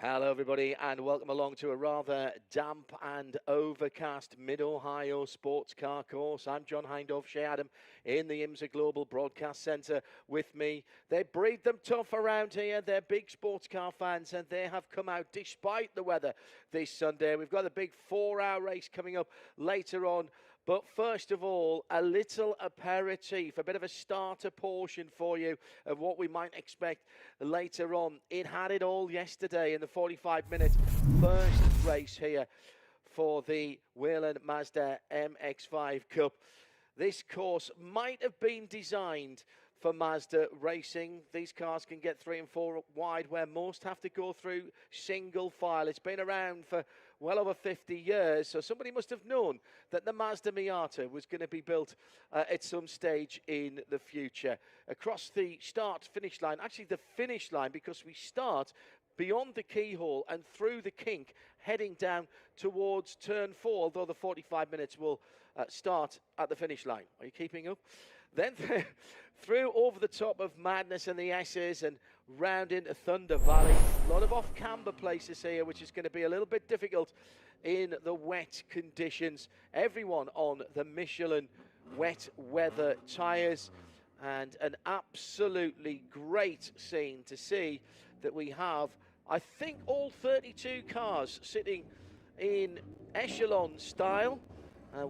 Hello, everybody, and welcome along to a rather damp and overcast Mid-Ohio sports car course. I'm John Hindhaugh, Shea Adam, in the IMSA Global Broadcast Centre with me. They breed them tough around here. They're big sports car fans, and they have come out despite the weather this Sunday. We've got a big 4-hour race coming up later on. But first of all, a little aperitif, a bit of a starter portion for you of what we might expect later on. It had it all yesterday in the 45-minute first race here for the Whelen Mazda MX-5 Cup. This course might have been designed for Mazda racing. These cars can get 3 and 4 wide where most have to go through single file. It's been around for well over 50 years, so somebody must have known that the Mazda Miata was going to be built at some stage in the future. Across the start-finish line, actually the finish line, because we start beyond the keyhole and through the kink, heading down towards turn 4, although the 45 minutes will start at the finish line. Are you keeping up? Then through over the top of Madness and the S's and round into Thunder Valley. A lot of off-camber places here, which is going to be a little bit difficult in the wet conditions. Everyone on the Michelin wet weather tyres, and an absolutely great scene to see that we have, I think, all 32 cars sitting in echelon style.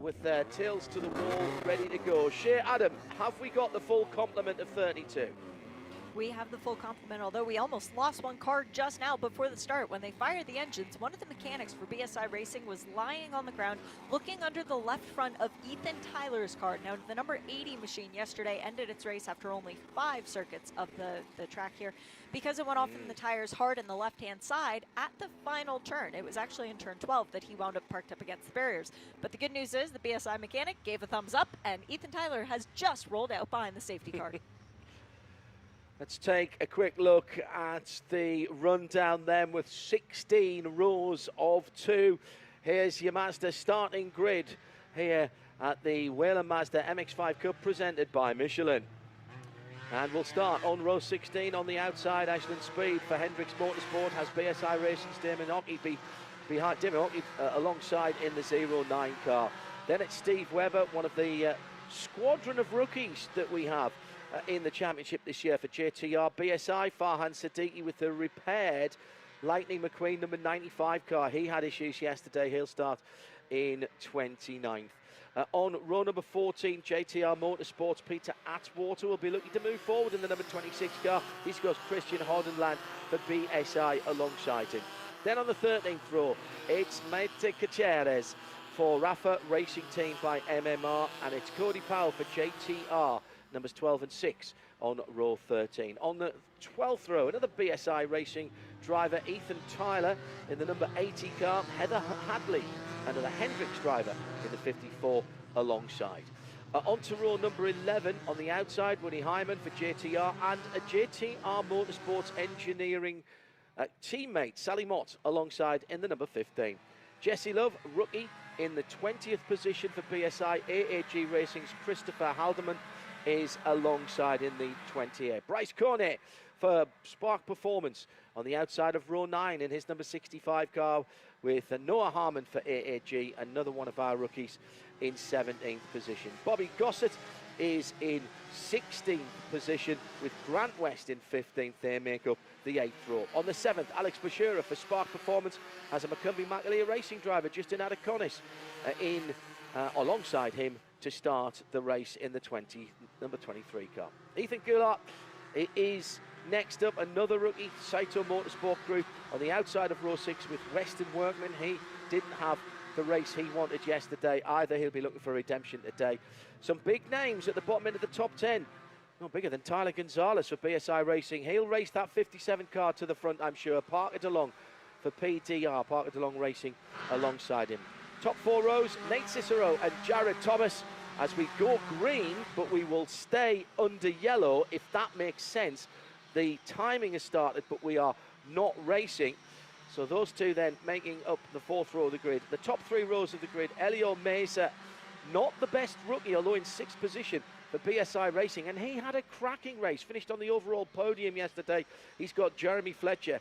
With their tails to the wall, ready to go. Shea, Adam, have we got the full complement of 32? We have the full complement, although we almost lost one car just now before the start. When they fired the engines, one of the mechanics for BSI Racing was lying on the ground, looking under the left front of Ethan Tyler's car. Now, the number 80 machine yesterday ended its race after only 5 circuits of the track here because it went off in the tires hard in the left-hand side at the final turn. It was actually in turn 12 that he wound up parked up against the barriers. But the good news is the BSI mechanic gave a thumbs up, and Ethan Tyler has just rolled out behind the safety car. Let's take a quick look at the rundown then with 16 rows of 2. Here's your Mazda starting grid here at the Whelen Mazda MX-5 Cup presented by Michelin. And we'll start on row 16 on the outside. Ashland Speed for Hendricks Motorsport has BSI Racing's Damon Hockey behind Damon Hockey alongside in the 09 car. Then it's Steve Webber, one of the squadron of rookies that we have in the championship this year for JTR. BSI, Farhan Siddiqui with the repaired Lightning McQueen number 95 car. He had issues yesterday. He'll start in 29th. On row number 14, JTR Motorsports, Peter Atwater will be looking to move forward in the number 26 car. He's got Christian Hodenland for BSI alongside him. Then on the 13th row, it's Maite Gutierrez for Rafa Racing Team by MMR, and it's Cody Powell for JTR, numbers 12 and 6 on row 13. On the 12th row, another BSI Racing driver, Ethan Tyler, in the number 80 car, Heather Hadley, another Hendricks driver in the 54 alongside. Onto row number 11 on the outside, Winnie Hyman for JTR, and a JTR Motorsports Engineering teammate, Sally Mott, alongside in the number 15. Jesse Love, rookie, in the 20th position for BSI. AAG Racing's Christopher Haldeman is alongside in the 28. Bryce Cornet for Spark Performance on the outside of row 9 in his number 65 car with Noah Harmon for AAG, another one of our rookies in 17th position. Bobby Gossett is in 16th position with Grant West in 15th. They make up the 8th row. On the 7th, Alex Bashira for Spark Performance has a McCumbee McAleer racing driver, Justin Adaconis, alongside him to start the race in the number 23 car. Ethan Goulart is next up, another rookie, Saito Motorsport Group, on the outside of row 6 with Weston Workman. He didn't have the race he wanted yesterday either. He'll be looking for redemption today. Some big names at the bottom end of the top 10. No bigger than Tyler Gonzalez for BSI Racing. He'll race that 57 car to the front, I'm sure. Parker DeLong for PDR, Parker DeLong Racing alongside him. Top 4 rows, Nate Cicero and Jared Thomas as we go green, but we will stay under yellow, if that makes sense. The timing has started, but we are not racing. So those two then making up the 4th row of the grid. The top 3 rows of the grid, Elio Mesa, not the best rookie, although in 6th position for BSI Racing, and he had a cracking race, finished on the overall podium yesterday. He's got Jeremy Fletcher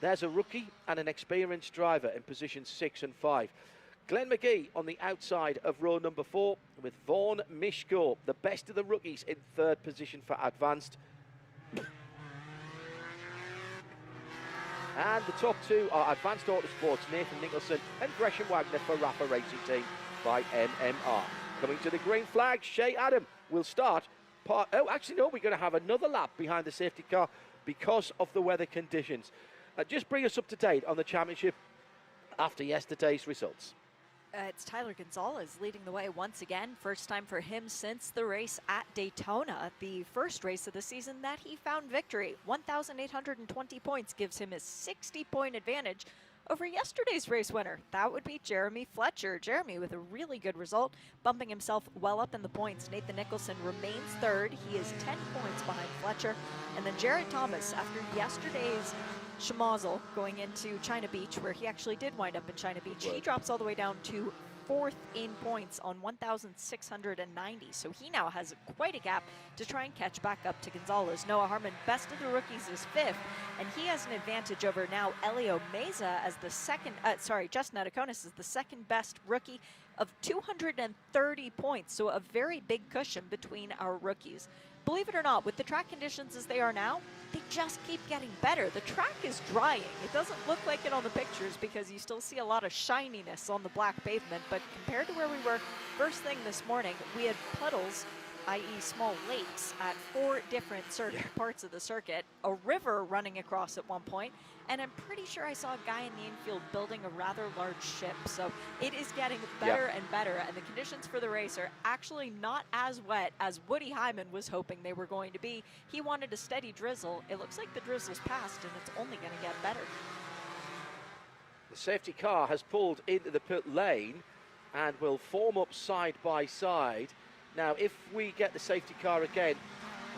There's a rookie and an experienced driver in position 6 and 5. Glenn McGee on the outside of row number 4 with Vaughn Mishko, the best of the rookies, in 3rd position for advanced. And the top 2 are Advanced Autosports, Nathan Nicholson and Gresham Wagner for Rafa Racing Team by MMR. Coming to the green flag, Shea Adam will start. Oh, actually, no, we're going to have another lap behind the safety car because of the weather conditions. Just bring us up to date on the championship after yesterday's results. It's Tyler Gonzalez leading the way once again. First time for him since the race at Daytona, the first race of the season that he found victory. 1,820 points gives him a 60-point advantage over yesterday's race winner. That would be Jeremy Fletcher. Jeremy with a really good result, bumping himself well up in the points. Nathan Nicholson remains 3rd. He is 10 points behind Fletcher. And then Jared Thomas, after yesterday's schmozzle going into China Beach, where he actually did wind up in China Beach, he drops all the way down to 4th in points on 1,690. So he now has quite a gap to try and catch back up to Gonzalez. Noah Harmon, best of the rookies, is 5th, and he has an advantage over now Elio Meza as the second, Justin Adakonis is the second best rookie of 230 points. So a very big cushion between our rookies. Believe it or not, with the track conditions as they are now, they just keep getting better. The track is drying. It doesn't look like it on the pictures because you still see a lot of shininess on the black pavement, but compared to where we were first thing this morning, we had puddles, i.e. small lakes, at 4 different parts of the circuit, a river running across at one point, and I'm pretty sure I saw a guy in the infield building a rather large ship. So it is getting better and better, and the conditions for the race are actually not as wet as Woody Hyman was hoping they were going to be. He wanted a steady drizzle. It looks like the drizzle's passed, and it's only going to get better. The safety car has pulled into the pit lane and will form up side by side. Now, if we get the safety car again,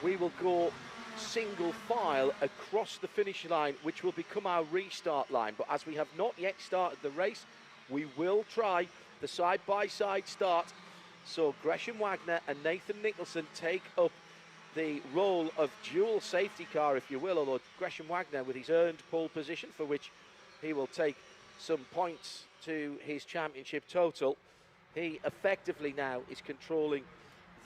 we will go single file across the finish line, which will become our restart line. But as we have not yet started the race, we will try the side-by-side start. So Gresham Wagner and Nathan Nicholson take up the role of dual safety car, if you will, although Gresham Wagner with his earned pole position, for which he will take some points to his championship total. He effectively now is controlling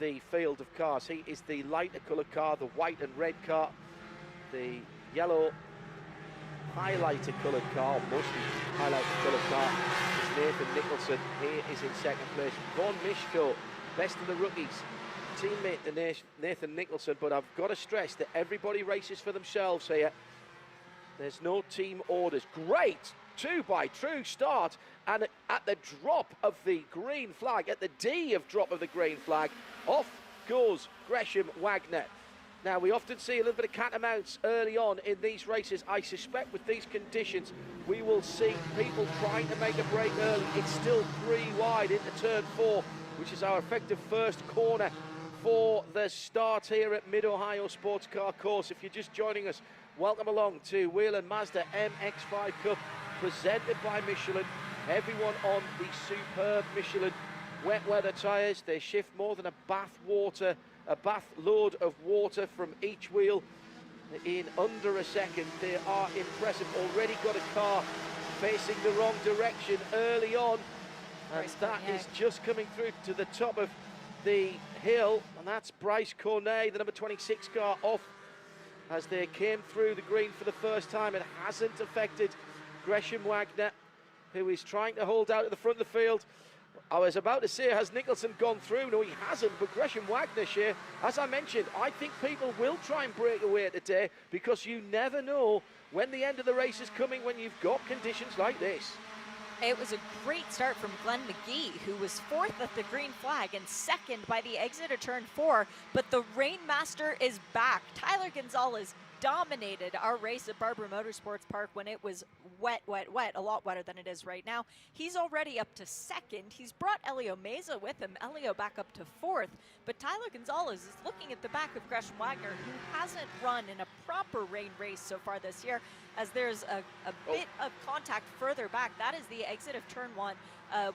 the field of cars. He is the lighter coloured car, the white and red car. The yellow highlighter coloured car, mostly highlighter coloured car, is Nathan Nicholson. He is in 2nd place. Vaughn Mishko, best of the rookies, teammate to Nathan Nicholson, but I've got to stress that everybody races for themselves here. There's no team orders. Great 2x2 start, and at the drop of the green flag, at the D of drop of the green flag, off goes Gresham Wagner. Now, we often see a little bit of catamounts early on in these races. I suspect with these conditions, we will see people trying to make a break early. It's still 3 wide into turn 4, which is our effective first corner for the start here at Mid-Ohio Sports Car Course. If you're just joining us, welcome along to Whelen Mazda MX-5 Cup, presented by Michelin. Everyone on the superb Michelin wet weather tyres. They shift more than a bath load of water from each wheel in under a second. They are impressive. Already got a car facing the wrong direction early on, and that is just coming through to the top of the hill, and that's Bryce Cornet, the number 26 car, off as they came through the green for the first time. It hasn't affected Gresham Wagner, who is trying to hold out at the front of the field. I was about to say, has Nicholson gone through? No, he hasn't, but Gresham Wagner, Shea, as I mentioned, I think people will try and break away today, because you never know when the end of the race is coming when you've got conditions like this. It was a great start from Glenn McGee, who was 4th at the green flag and 2nd by the exit of turn 4, but the Rainmaster is back. Tyler Gonzalez dominated our race at Barber Motorsports Park when it was wet, a lot wetter than it is right now. He's already up to 2nd. He's brought Elio Meza with him. Elio back up to 4th, but Tyler Gonzalez is looking at the back of Gresham Wagner, who hasn't run in a proper rain race so far this year, as there's a bit of contact further back. That is the exit of turn 1.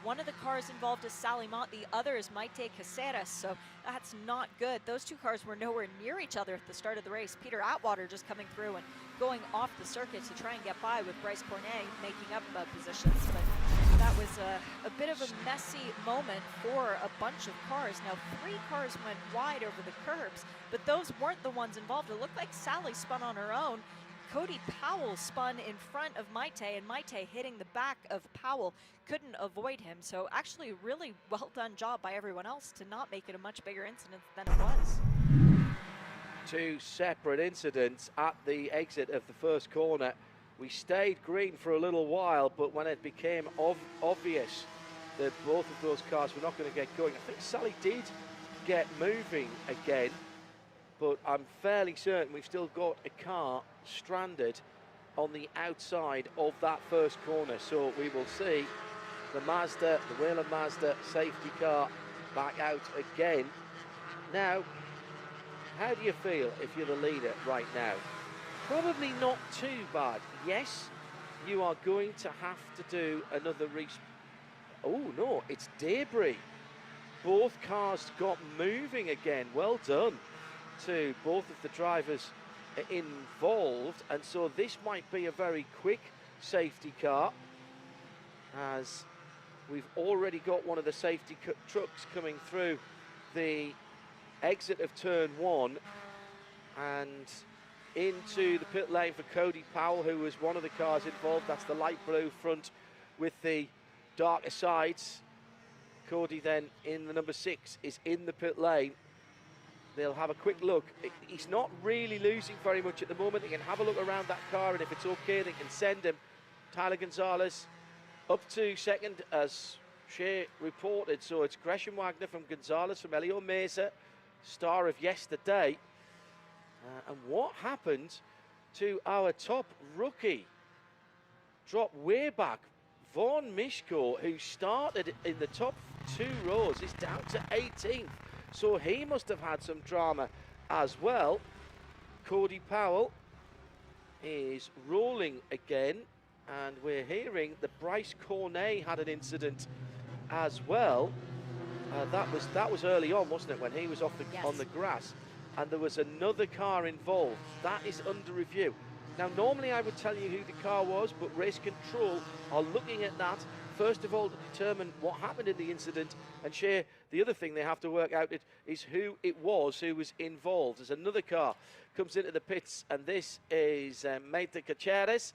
One of the cars involved is Sally Mott, the other is Maite Caceres, so that's not good. Those two cars were nowhere near each other at the start of the race. Peter Atwater just coming through and going off the circuit to try and get by with Bryce Cornet making up positions. But that was a bit of a messy moment for a bunch of cars. Now, 3 cars went wide over the curbs, but those weren't the ones involved. It looked like Sally spun on her own. Cody Powell spun in front of Maite, and Maite hitting the back of Powell, couldn't avoid him. So actually a really well done job by everyone else to not make it a much bigger incident than it was. 2 separate incidents at the exit of the first corner. We stayed green for a little while, but when it became obvious that both of those cars were not going to get going, I think Sally did get moving again, but I'm fairly certain we've still got a car stranded on the outside of that first corner. So we will see the Whelen Mazda safety car back out again. Now, how do you feel if you're the leader right now? Probably not too bad. Yes, you are going to have to do another race. Oh no, it's debris. Both cars got moving again. Well done to both of the drivers involved, and so this might be a very quick safety car, as we've already got one of the safety trucks coming through the exit of turn 1 and into the pit lane for Cody Powell, who was one of the cars involved. That's the light blue front with the darker sides. Cody then in the number 6 is in the pit lane. They'll have a quick look. He's not really losing very much at the moment. They can have a look around that car, and if it's okay, they can send him. Tyler Gonzalez up to second, as Shea reported. So it's Gresham Wagner from Gonzalez, from Elio Mesa, star of yesterday. And what happened to our top rookie? Dropped way back. Vaughn Mishko, who started in the top 2 rows, is down to 18th. So he must have had some drama as well. Cody Powell is rolling again, and we're hearing that Bryce Cornet had an incident as well. That was early on, wasn't it, when he was off on the grass, and there was another car involved. That is under review. Now, normally I would tell you who the car was, but Race Control are looking at that first of all to determine what happened in the incident, and Shea, the other thing they have to work out is who it was who was involved. As another car comes into the pits, and this is Maite Caceres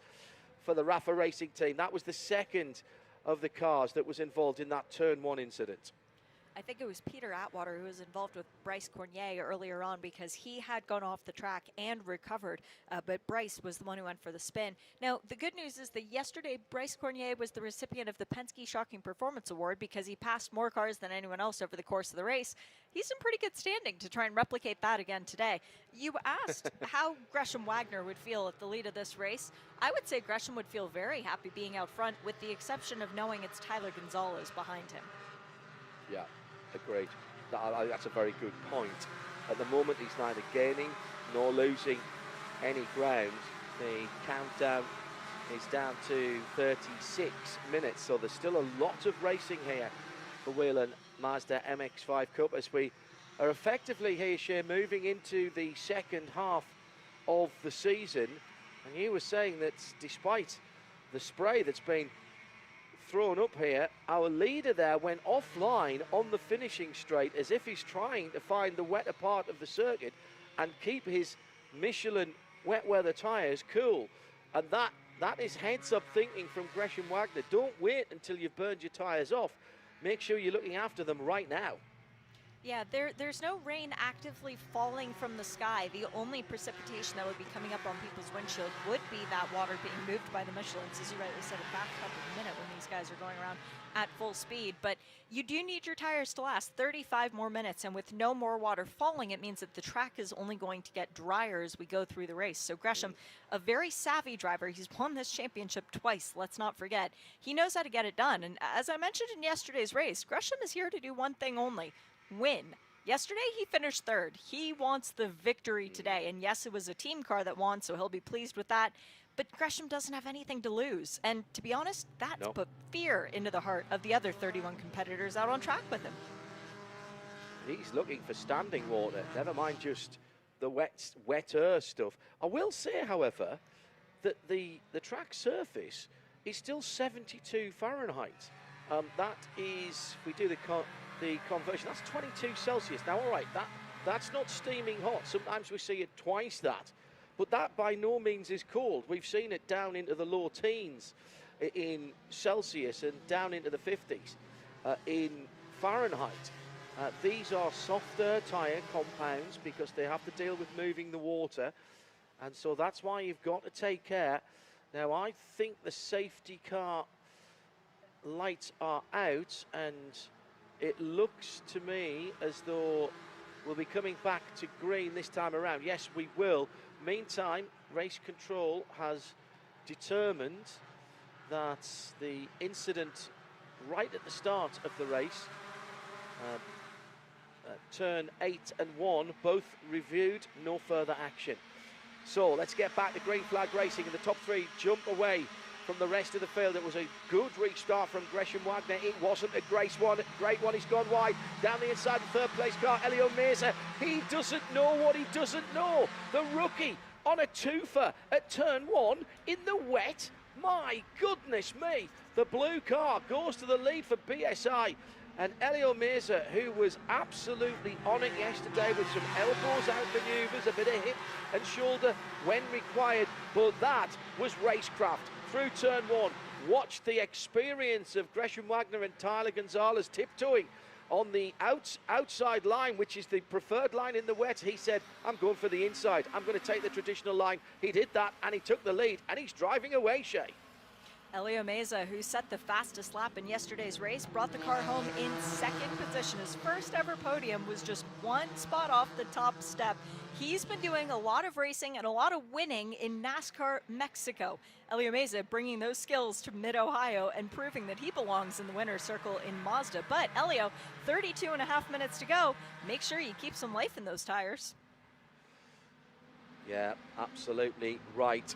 for the Rafa Racing team. That was the second of the cars that was involved in that turn 1 incident. I think it was Peter Atwater who was involved with Bryce Cornet earlier on, because he had gone off the track and recovered, but Bryce was the one who went for the spin. Now, the good news is that yesterday Bryce Cornet was the recipient of the Penske Shocking Performance Award because he passed more cars than anyone else over the course of the race. He's in pretty good standing to try and replicate that again today. You asked how Gresham Wagner would feel at the lead of this race. I would say Gresham would feel very happy being out front, with the exception of knowing it's Tyler Gonzalez behind him. Yeah. Agreed. That's a very good point. At the moment, he's neither gaining nor losing any ground. The countdown is down to 36 minutes, so there's still a lot of racing here for Whelen Mazda MX-5 Cup, as we are effectively here, Shea, moving into the second half of the season. And you were saying that despite the spray that's been thrown up here, our leader there went offline on the finishing straight, as if he's trying to find the wetter part of the circuit and keep his Michelin wet weather tyres cool. And that is heads up thinking from Gresham Wagner. Don't wait until you've burned your tyres off. Make sure you're looking after them right now. Yeah, there's no rain actively falling from the sky. The only precipitation that would be coming up on people's windshield would be that water being moved by the Michelins, as you rightly said, a bathtub a minute when these guys are going around at full speed. But you do need your tires to last 35 more minutes, and with no more water falling, it means that the track is only going to get drier as we go through the race. So Gresham, a very savvy driver. He's won this championship twice, let's not forget. He knows how to get it done. And as I mentioned in yesterday's race, Gresham is here to do one thing only: win. Yesterday he finished third. He wants the victory today, and yes, it was a team car that won, so he'll be pleased with that. But Gresham doesn't have anything to lose, and to be honest, that's put fear into the heart of the other 31 competitors out on track with him. He's looking for standing water, never mind just the wetter stuff. I will say, however, that the track surface is still 72 Fahrenheit. That is, if we do the conversion, that's 22 Celsius. Now, all right, that's not steaming hot. Sometimes we see it twice that. But that by no means is cold. We've seen it down into the low teens in Celsius and down into the 50s in Fahrenheit. These are softer tyre compounds because they have to deal with moving the water. And so that's why you've got to take care. Now, I think the safety car lights are out, and it looks to me as though we'll be coming back to green this time around. Yes, we will. Meantime, race control has determined that the incident right at the start of the race, turn 8 and 1, both reviewed, no further action. So let's get back to green flag racing, and the top three jump away from the rest of the field. It was a good restart from Gresham Wagner. It wasn't a great one. He's gone wide. Down the inside, the third place car, Whelen Mazda. He doesn't know what he doesn't know. The rookie on a twofer at turn 1 in the wet. My goodness me. The blue car goes to the lead for BSI. And Whelen Mazda, who was absolutely on it yesterday with some elbows out maneuvers, a bit of hip and shoulder when required, but that was racecraft. Through turn 1, watch the experience of Gresham Wagner and Tyler Gonzalez tiptoeing on the outside line, which is the preferred line in the wet. He said, I'm going for the inside. I'm going to take the traditional line. He did that, and he took the lead, and he's driving away, Shea. Whelen Mazda, who set the fastest lap in yesterday's race, brought the car home in second position. His first ever podium was just one spot off the top step. He's been doing a lot of racing and a lot of winning in NASCAR Mexico. Whelen Mazda bringing those skills to Mid-Ohio and proving that he belongs in the winner's circle in Mazda. But Elio, 32.5 minutes to go. Make sure you keep some life in those tires. Yeah, absolutely right.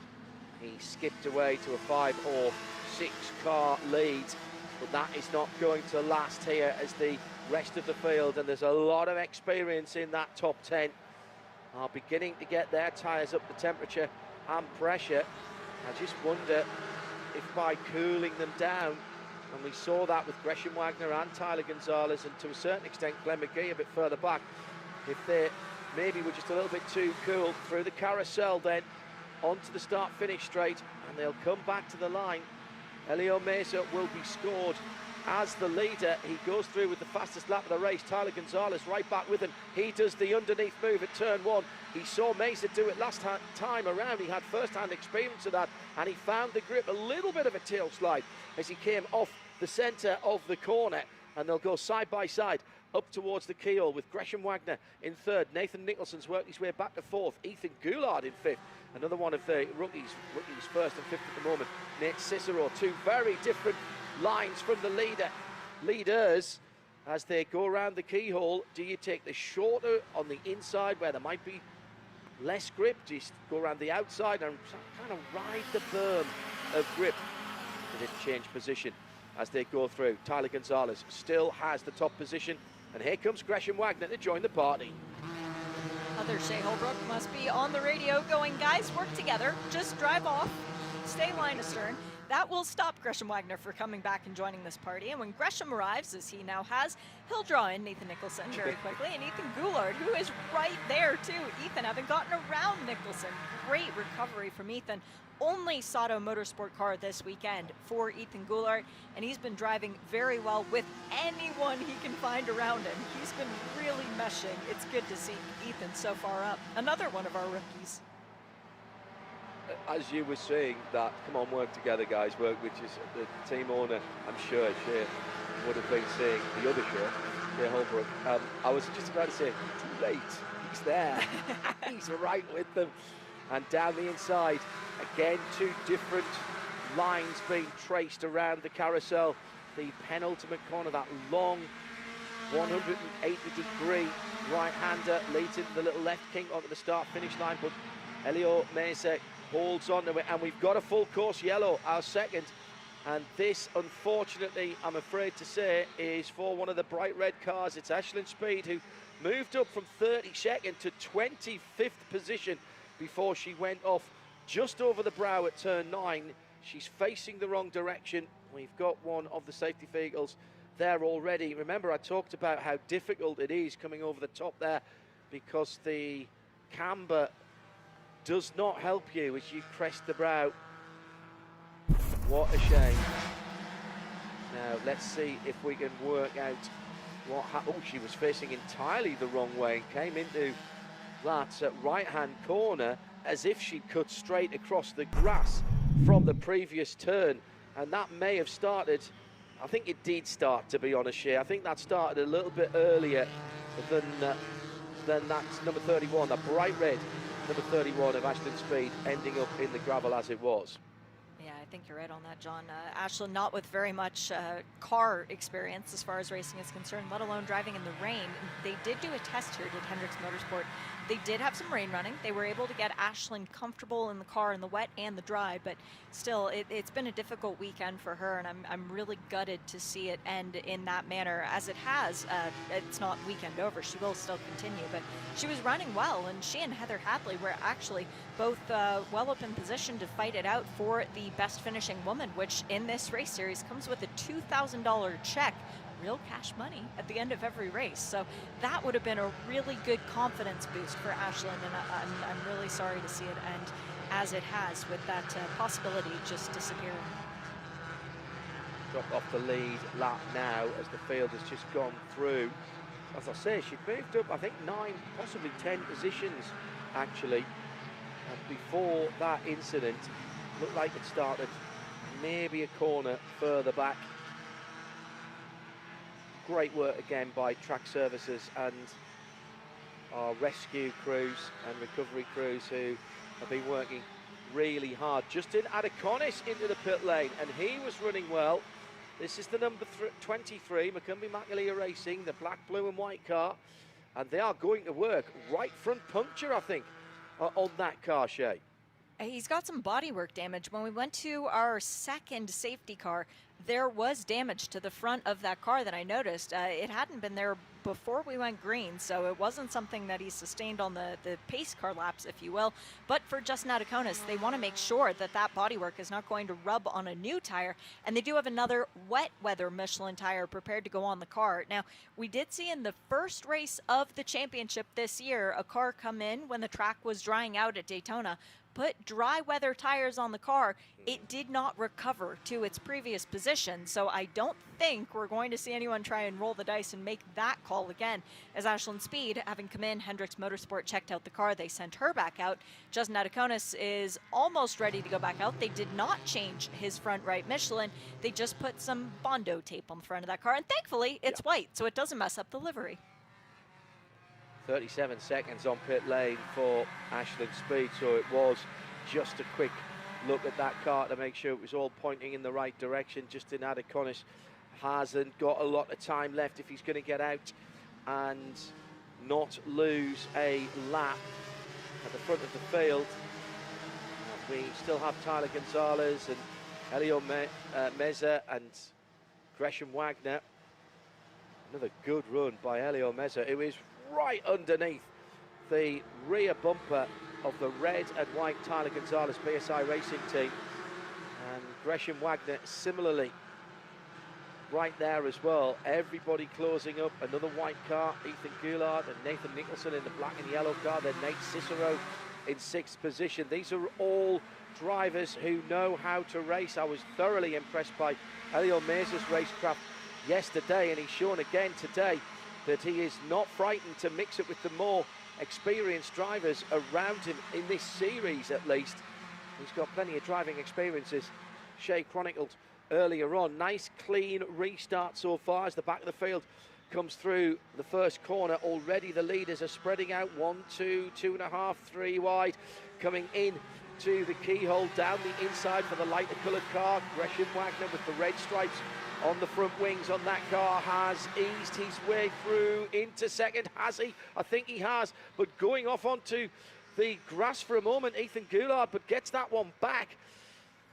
He skipped away to a 5 or 6 car lead, but that is not going to last here as the rest of the field, and there's a lot of experience in that top 10, are beginning to get their tyres up to temperature and pressure. I just wonder if by cooling them down, and we saw that with Gresham Wagner and Tyler Gonzalez, and to a certain extent Glenn McGee a bit further back, if they maybe were just a little bit too cool through the carousel then, onto the start-finish straight, and they'll come back to the line. Whelen Mazda will be scored as the leader. He goes through with the fastest lap of the race. Tyler Gonzalez right back with him. He does the underneath move at turn 1. He saw Mazda do it last time around. He had first-hand experience of that, and he found the grip, a little bit of a tail slide as he came off the centre of the corner, and they'll go side by side up towards the keyhole with Gresham Wagner in third. Nathan Nicholson's worked his way back to fourth. Ethan Goulard in fifth. Another one of the rookies first and fifth at the moment. Nate Cicero. Two very different lines from the leaders as they go around the keyhole. Do you take the shorter on the inside where there might be less grip? Do you go around the outside and kind of ride the berm of grip? They didn't change position as they go through. Tyler Gonzalez still has the top position, and here comes Gresham Wagner to join the party. Other Shea Holbrook must be on the radio going, guys, work together, just drive off, stay line astern. That will stop Gresham Wagner for coming back and joining this party. And when Gresham arrives, as he now has, he'll draw in Nathan Nicholson very quickly, and Ethan Goulard, who is right there too. Ethan having gotten around Nicholson. Great recovery from Ethan. Only Sato Motorsport car this weekend for Ethan Goulart, and he's been driving very well with anyone he can find around him. He's been really meshing. It's good to see Ethan so far up. Another one of our rookies. As you were saying that, come on, work together, guys, work, which is the team owner, I'm sure Shea would have been saying, the other Shea Holbrook. I was just about to say, too late, he's there, he's right with them. And down the inside, again, two different lines being traced around the carousel. The penultimate corner, that long 180-degree right-hander leads into the little left kink onto the start-finish line, but Whelen Mazda holds on to it, and we've got a full course yellow, our second. And this, unfortunately, I'm afraid to say, is for one of the bright red cars. It's Ashlyn Speed, who moved up from 32nd to 25th position before she went off just over the brow at turn 9. She's facing the wrong direction. We've got one of the safety vehicles there already. Remember, I talked about how difficult it is coming over the top there because the camber does not help you as you crest the brow. What a shame. Now, let's see if we can work out what happened. Oh, she was facing entirely the wrong way and came into that right-hand corner as if she'd cut straight across the grass from the previous turn. And that may have started, I think it did start, to be honest, Shea. I think that started a little bit earlier than that number 31, that bright red number 31 of Ashlyn Speed ending up in the gravel as it was. Yeah, I think you're right on that, John. Ashlyn, not with very much car experience as far as racing is concerned, let alone driving in the rain. They did do a test here, did Hendricks Motorsport. They did have some rain running. They were able to get Ashlyn comfortable in the car in the wet and the dry, but still, it's been a difficult weekend for her, and I'm really gutted to see it end in that manner as it has. It's not weekend over. She will still continue, but she was running well, and she and Heather Hadley were actually both well up in position to fight it out for the best finishing woman, which in this race series comes with a $2,000 check. Real cash money at the end of every race. So that would have been a really good confidence boost for Ashlyn, and I'm really sorry to see it end as it has, with that possibility just disappearing. Drop off the lead lap now as the field has just gone through. As I say, she moved up, I think, 9, possibly 10 positions, actually. And before that incident, looked like it started maybe a corner further back. Great work again by track services and our rescue crews and recovery crews who have been working really hard. Justin Adeconis into the pit lane, and he was running well. This is the number 23, Macumbi Macalia Racing, the black, blue and white car, and they are going to work. Right front puncture, I think, on that car, Shea. He's got some bodywork damage. When we went to our second safety car, there was damage to the front of that car that I noticed. It hadn't been there before we went green, so it wasn't something that he sustained on the pace car laps, if you will. But for Justin Adeconis, they want to make sure that that bodywork is not going to rub on a new tire, and they do have another wet weather Michelin tire prepared to go on the car. Now, we did see in the first race of the championship this year a car come in when the track was drying out at Daytona, put dry weather tires on the car. It did not recover to its previous position, so I don't think we're going to see anyone try and roll the dice and make that call again. As Ashlyn Speed, having come in, Hendricks Motorsport checked out the car, they sent her back out. Justin Adeconis is almost ready to go back out. They did not change his front right Michelin, they just put some Bondo tape on the front of that car, and thankfully it's white, so it doesn't mess up the livery. 37 seconds on pit lane for Ashlyn Speed, so it was just a quick look at that car to make sure it was all pointing in the right direction. Justin Adeconis hasn't got a lot of time left if he's going to get out and not lose a lap at the front of the field. We still have Tyler Gonzalez and Elio Meza and Gresham Wagner. Another good run by Elio Meza. It was right underneath the rear bumper of the red and white Tyler Gonzalez BSI Racing team, and Gresham Wagner similarly right there as well. Everybody closing up. Another white car, Ethan Goulart and Nathan Nicholson in the black and yellow car, then Nate Cicero in 6th position. These are all drivers who know how to race. I was thoroughly impressed by Elio Meza's racecraft yesterday, and he's shown again today that he is not frightened to mix it with the more experienced drivers around him in this series, at least. He's got plenty of driving experiences. Shea chronicled earlier on. Nice clean restart so far as the back of the field comes through the first corner. Already the leaders are spreading out 1, 2, 2.5, 3 wide, coming in to the keyhole down the inside for the lighter coloured car. Gresham Wagner with the red stripes on the front wings on that car has eased his way through into second. Has he? I think he has, but going off onto the grass for a moment, Ethan Goulart, but gets that one back.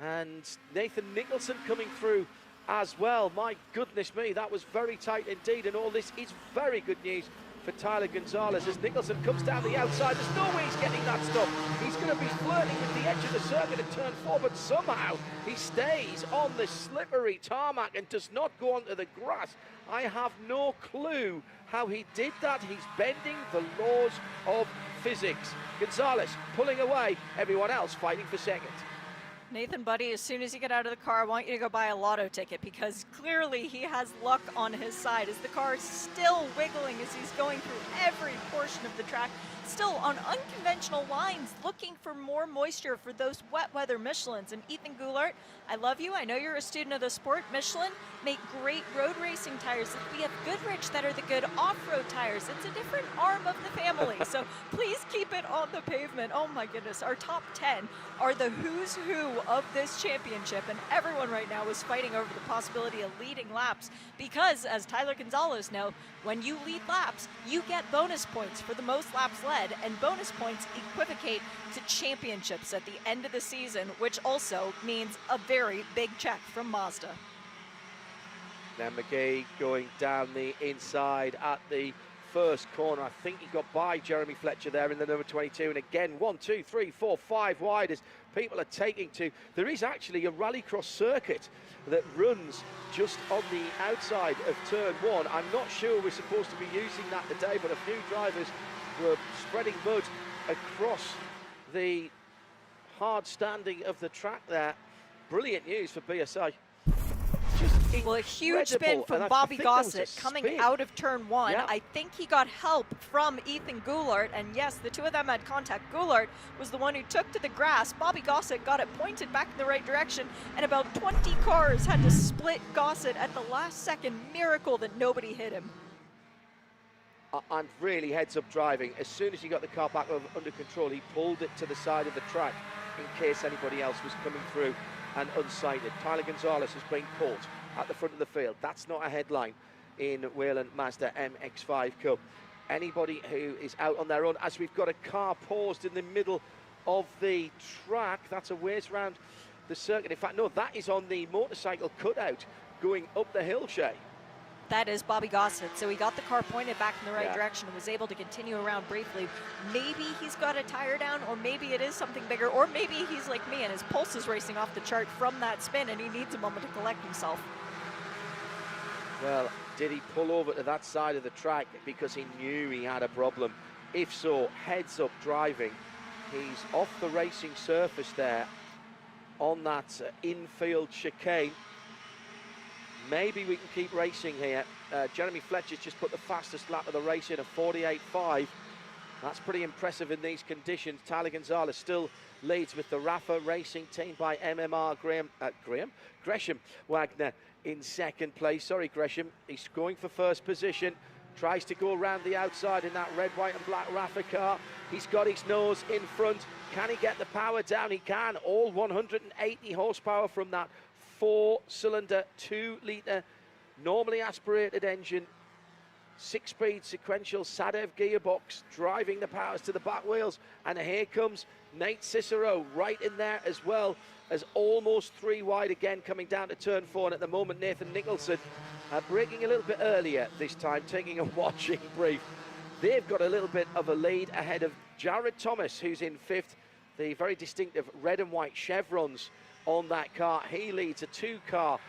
And Nathan Nicholson coming through as well. My goodness me, that was very tight indeed, and all this is very good news for Tyler Gonzalez as Nicholson comes down the outside. There's no way he's getting that stop. He's going to be flirting with the edge of the circuit at turn 4, but somehow he stays on the slippery tarmac and does not go onto the grass. I have no clue how he did that. He's bending the laws of physics. Gonzalez pulling away, everyone else fighting for second. Nathan, buddy, as soon as you get out of the car, I want you to go buy a lotto ticket, because clearly he has luck on his side as the car is still wiggling as he's going through every portion of the track, still on unconventional lines, looking for more moisture for those wet weather Michelins. And Ethan Goulart, I love you. I know you're a student of the sport. Michelin make great road racing tires. We have Goodrich that are the good off-road tires. It's a different arm of the family, so please keep it on the pavement. Oh my goodness, our top 10 are the who's who of this championship, and everyone right now is fighting over the possibility of leading laps, because as Tyler Gonzalez knows, when you lead laps, you get bonus points for the most laps led, and bonus points equivocate to championships at the end of the season, which also means a very big check from Mazda. Now McGee going down the inside at the first corner. I think he got by Jeremy Fletcher there in the number 22, and again 1, 2, 3, 4, 5 wide as people are taking to. There is actually a rallycross circuit that runs just on the outside of turn 1. I'm not sure we're supposed to be using that today, but a few drivers were spreading mud across the hard standing of the track there. Brilliant news for BSI. Well, a huge spin from Bobby Gossett coming out of turn 1. Yeah. I think he got help from Ethan Goulart, and yes, the two of them had contact. Goulart was the one who took to the grass. Bobby Gossett got it pointed back in the right direction, and about 20 cars had to split Gossett at the last second. Miracle that nobody hit him. I'm really heads-up driving. As soon as he got the car back under control, he pulled it to the side of the track in case anybody else was coming through and unsighted. Tyler Gonzalez has been caught at the front of the field. That's not a headline in Whelen Mazda MX-5 Cup. Anybody who is out on their own, as we've got a car paused in the middle of the track, that's a ways round the circuit. In fact, no, that is on the motorcycle cutout going up the hill, Shea. That is Bobby Gossett. So he got the car pointed back in the right direction and was able to continue around briefly. Maybe he's got a tire down, or maybe it is something bigger, or maybe he's like me and his pulse is racing off the chart from that spin and he needs a moment to collect himself. Well, did he pull over to that side of the track because he knew he had a problem? If so, heads up driving. He's off the racing surface there on that infield chicane. Maybe we can keep racing here. Jeremy Fletcher's just put the fastest lap of the race in, a 48.5. That's pretty impressive in these conditions. Tyler Gonzalez still leads with the Rafa Racing team by MMR Gresham Wagner in second place. Sorry, Gresham. He's going for first position. Tries to go around the outside in that red, white and black Rafa car. He's got his nose in front. Can he get the power down? He can. All 180 horsepower from that 4-cylinder, 2-litre, normally aspirated engine, 6-speed sequential Sadev gearbox, driving the powers to the back wheels. And here comes Nate Cicero right in there, as well as almost 3 wide again, coming down to turn 4. And at the moment, Nathan Nicholson braking a little bit earlier this time, taking a watching brief. They've got a little bit of a lead ahead of Jared Thomas, who's in 5th. The very distinctive red and white chevrons on that car. He leads a 2-car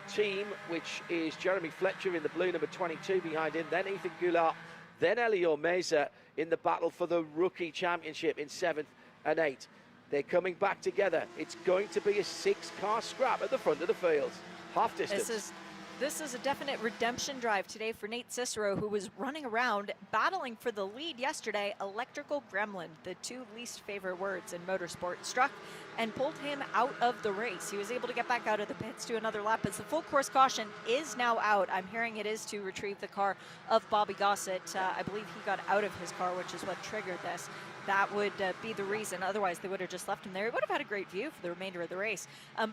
team, which is Jeremy Fletcher in the blue, number 22 behind him, then Ethan Goulart, then Elio Meza in the battle for the rookie championship in 7th and 8th. They're coming back together. It's going to be a 6-car scrap at the front of the field. Half distance. This is a definite redemption drive today for Nate Cicero, who was running around battling for the lead yesterday. Electrical gremlin, the 2 least favorite words in motorsport, struck and pulled him out of the race. He was able to get back out of the pits to another lap as the full course caution is now out. I'm hearing it is to retrieve the car of Bobby Gossett. I believe he got out of his car, which is what triggered this. That would be the reason. Otherwise, they would have just left him there. He would have had a great view for the remainder of the race.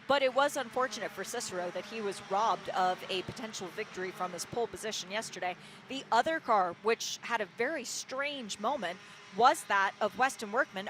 But it was unfortunate for Cicero that he was robbed of a potential victory from his pole position yesterday. The other car, which had a very strange moment, was that of Weston Workman.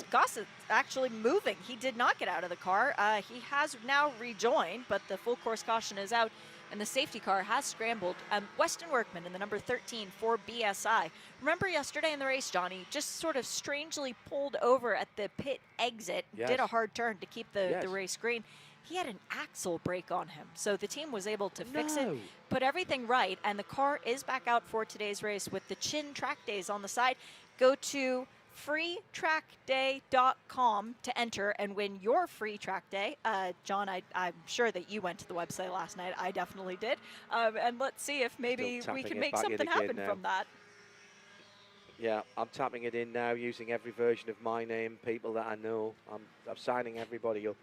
Gossett actually moving. He did not get out of the car. He has now rejoined, but the full course caution is out, and the safety car has scrambled. Weston Workman in the number 13 for BSI. Remember yesterday in the race, Johnny, just sort of strangely pulled over at the pit exit, did a hard turn to keep the race green. He had an axle break on him, so the team was able to fix it, put everything right, and the car is back out for today's race with the Chin Track Days on the side. Go to freetrackday.com to enter and win your free track day. John, I'm sure that you went to the website last night. I definitely did. And let's see if maybe we can make something happen from that. Yeah, I'm tapping it in now using every version of my name, people that I know. I'm signing everybody up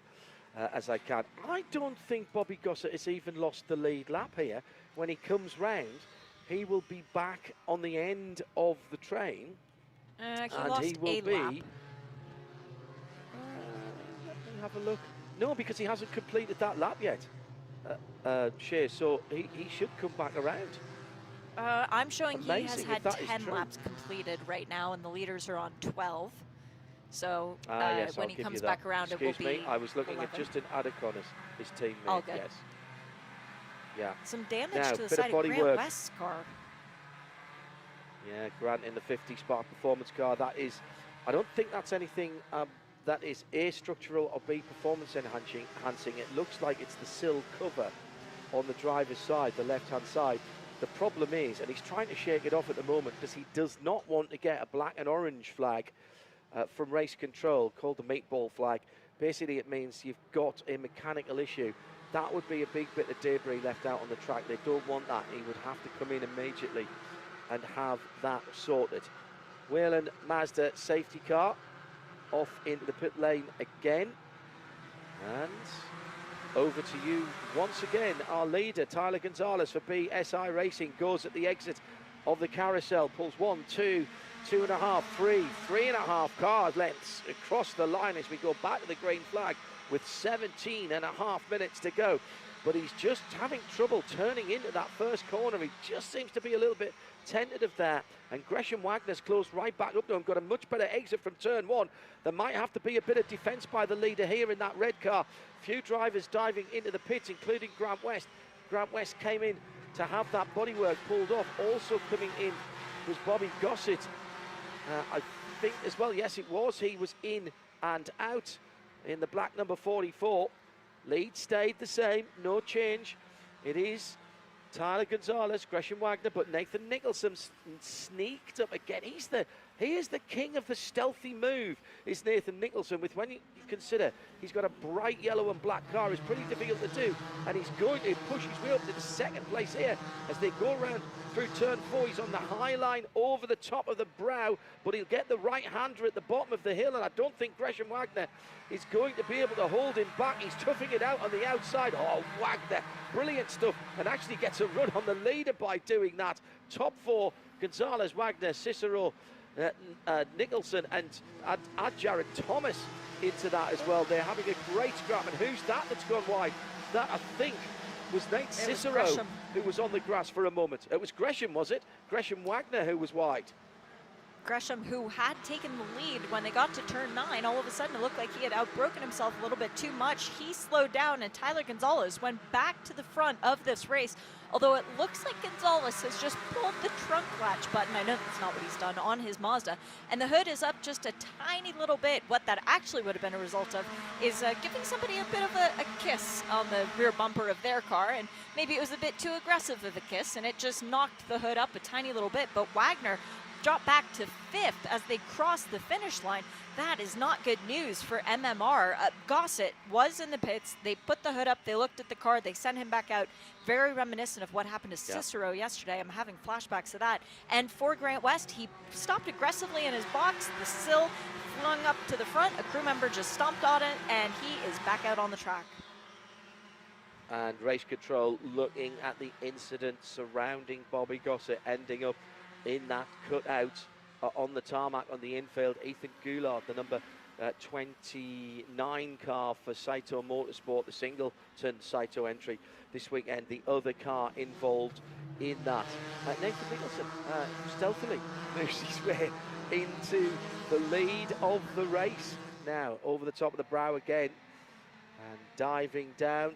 as I can. I don't think Bobby Gossett has even lost the lead lap here. When he comes round, he will be back on the end of the train. He will be. Let me have a look. No, because he hasn't completed that lap yet, Shea, so he should come back around. I'm showing Amazing, he has had 10 laps completed right now, and the leaders are on 12. So yes, when he comes back around, Excuse it will be me, I was looking 11. at Justin Adekon, his teammate. All good. Yes. Yeah. Some damage Now, to the bit side of body of Grant work. West's car. Yeah, Grant in the 50 Spark Performance car. That is, I don't think that's anything that is A, structural, or B, performance enhancing. It looks like it's the sill cover on the driver's side, the left-hand side. The problem is, and he's trying to shake it off at the moment because he does not want to get a black and orange flag from race control called the meatball flag. Basically, it means you've got a mechanical issue. That would be a big bit of debris left out on the track. They don't want that. He would have to come in immediately and have that sorted. Whelen Mazda safety car off into the pit lane again. And over to you once again. Our leader, Tyler Gonzalez for BSI Racing, goes at the exit of the carousel. Pulls 1, 2, 2.5, 3, 3.5 car lengths across the line as we go back to the green flag with 17.5 minutes to go. But he's just having trouble turning into that first corner. He just seems to be a little bit tentative there. And Gresham Wagner's closed right back up to him, got a much better exit from turn one. There might have to be a bit of defence by the leader here in that red car. Few drivers diving into the pits, including Grant West. Grant West came in to have that bodywork pulled off. Also coming in was Bobby Gossett. I think as well, yes it was, he was in and out in the black number 44. Lead stayed the same, no change. It is Tyler Gonzalez, Gresham Wagner, but Nathan Nicholson sneaked up again. He is the king of the stealthy move, is Nathan Nicholson, with when you consider he's got a bright yellow and black car. It's pretty difficult to do, and he's going to push his way up to the second place here as they go around through turn 4. He's on the high line over the top of the brow, but he'll get the right-hander at the bottom of the hill, and I don't think Gresham Wagner is going to be able to hold him back. He's toughing it out on the outside. Oh, Wagner, brilliant stuff, and actually gets a run on the leader by doing that. Top 4, Gonzalez, Wagner, Cicero, Nicholson, and add Jared Thomas into that as well. They're having a great scrap, and who's that's gone wide? That, I think, was Nate Cicero, who was on the grass for a moment. It was Gresham, was it? Gresham Wagner who was wide. Gresham, who had taken the lead when they got to turn 9, all of a sudden it looked like he had outbroken himself a little bit too much. He slowed down, and Tyler Gonzalez went back to the front of this race. Although it looks like Gonzalez has just pulled the trunk latch button. I know that's not what he's done on his Mazda. And the hood is up just a tiny little bit. What that actually would have been a result of is giving somebody a bit of a kiss on the rear bumper of their car. And maybe it was a bit too aggressive of a kiss, and it just knocked the hood up a tiny little bit. But Wagner dropped back to 5th as they crossed the finish line. That is not good news for MMR. Gossett was in the pits. They put the hood up. They looked at the car. They sent him back out. Very reminiscent of what happened to Cicero yesterday. I'm having flashbacks to that. And for Grant West, he stopped aggressively in his box. The sill flung up to the front. A crew member just stomped on it, and he is back out on the track. And race control looking at the incident surrounding Bobby Gossett, ending up in that cutout on the tarmac on the infield. Ethan Goulard, the number 29 car for Saito Motorsport, the singleton Saito entry this weekend, the other car involved in that. Nathan Nicholson stealthily moves his way into the lead of the race. Now, over the top of the brow again, and diving down.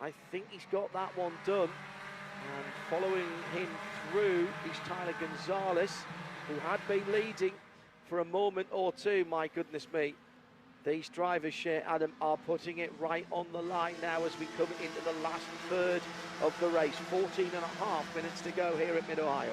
I think he's got that one done. And following him through is Tyler Gonzalez, who had been leading for a moment or two. My goodness me. These drivers, Shea, Adam, are putting it right on the line now as we come into the last third of the race. 14.5 minutes to go here at Mid-Ohio.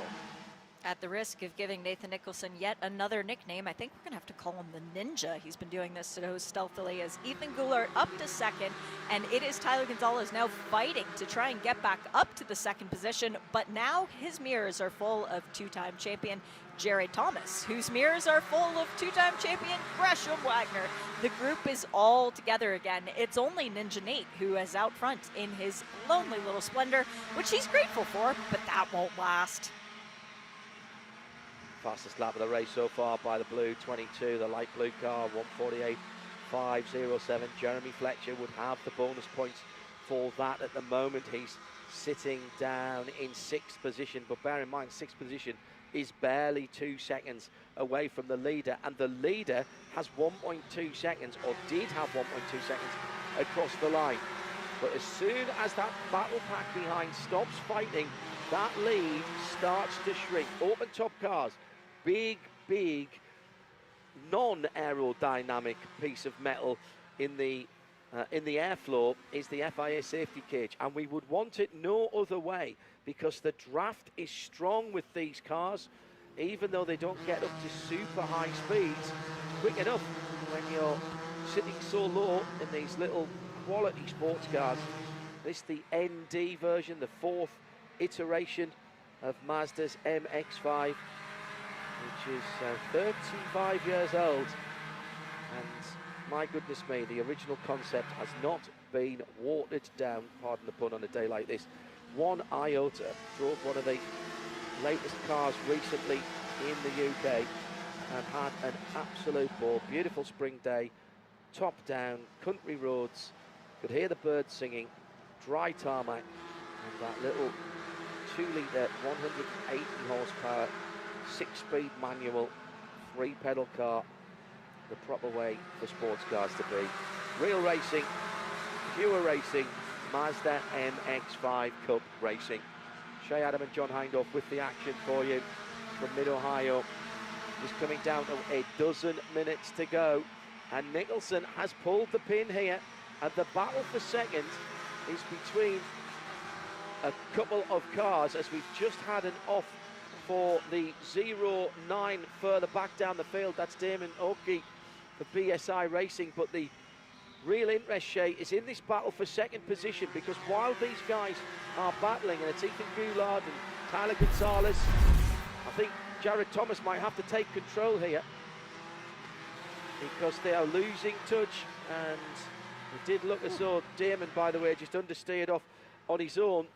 At the risk of giving Nathan Nicholson yet another nickname, I think we're going to have to call him the Ninja. He's been doing this so stealthily as Ethan Goulart up to second, and it is Tyler Gonzalez now fighting to try and get back up to the second position, but now his mirrors are full of two-time champion Jared Thomas, whose mirrors are full of two-time champion Gresham Wagner. The group is all together again. It's only Ninja Nate who is out front in his lonely little Splendor, which he's grateful for, but that won't last. Fastest lap of the race so far by the blue 22, the light blue car, 1:48.507. Jeremy Fletcher would have the bonus points for that at the moment. He's sitting down in 6th position, but bear in mind 6th position is barely 2 seconds away from the leader, and the leader has 1.2 seconds, or did have 1.2 seconds across the line. But as soon as that battle pack behind stops fighting, that lead starts to shrink. Open top cars, big non-aerodynamic piece of metal in the airfloor is the FIA safety cage, and we would want it no other way, because the draft is strong with these cars. Even though they don't get up to super high speeds quick enough when you're sitting so low in these little quality sports cars. This is the ND version, the 4th iteration of Mazda's MX-5, which is 35 years old, and my goodness me, the original concept has not been watered down, pardon the pun, on a day like this. One iota. Drove one of the latest cars recently in the UK and had an absolute ball. Beautiful spring day, top down, country roads, could hear the birds singing, dry tarmac, and that little 2-litre, 180 horsepower, 6-speed manual, 3-pedal car, the proper way for sports cars to be. Real racing, pure racing, Mazda MX-5 Cup racing. Shea, Adam and John Hindhaugh with the action for you from Mid-Ohio. Just coming down to a dozen minutes to go, and Nicholson has pulled the pin here, and the battle for second is between a couple of cars, as we've just had an off for the 09 further back down the field. That's Damon Oakey for BSI Racing, but the real interest, Shea, is in this battle for second position, because while these guys are battling, and it's Ethan Goulart and Tyler Gonzalez, I think Jared Thomas might have to take control here, because they are losing touch, and it did look as though Damon, by the way, just understeered off on his own.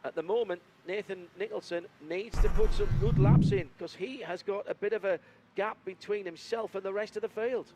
At the moment, Nathan Nicholson needs to put some good laps in, because he has got a bit of a gap between himself and the rest of the field.